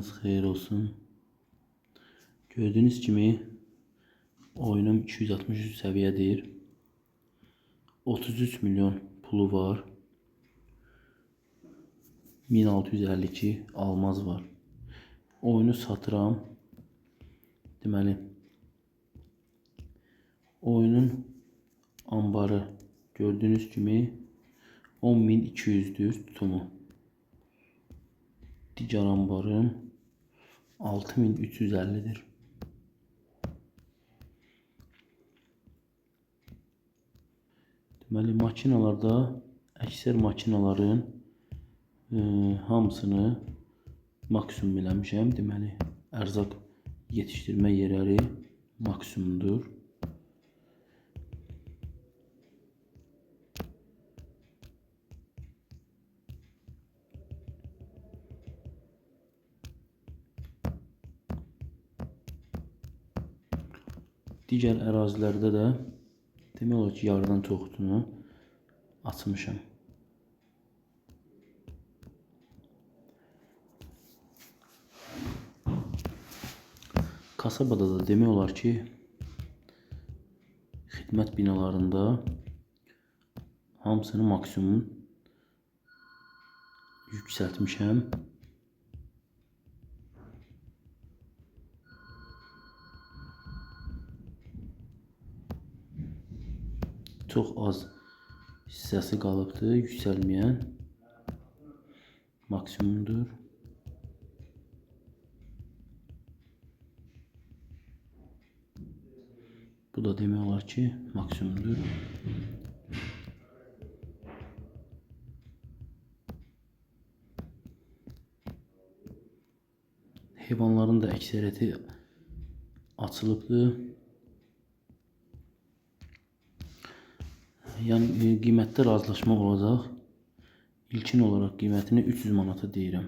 Xeyir olsun. Gördüğünüz kimi oyunum 263 səviyyədir. 33 milyon pulu var. 1652 almaz var. Oyunu satıram. Deməli, oyunun ambarı gördüğünüz kimi 10.200'dür tutumu. Digər ambarım 6350'dir. Deməli, makinalarda əksər makinaların hamısını maksimum eləmişəm. Deməli, ərzaq yetişdirmə yerləri maksimumdur. Digər ərazilərdə də demək olar ki, yarıdan çoxunu açmışam. Kasabada da demək olar ki, xidmət binalarında hamısını maksimum yüksəltmişəm. Çox az hissəsi qalıbdır, yüksəlməyən maksimumdur. Bu da demək olar ki, maksimumdur. Heyvanların da əksəriyyəti açılıbdır. Yəni qiymətdə razılaşma olacaq. İlkin olaraq qiymətini 300 manata deyirəm.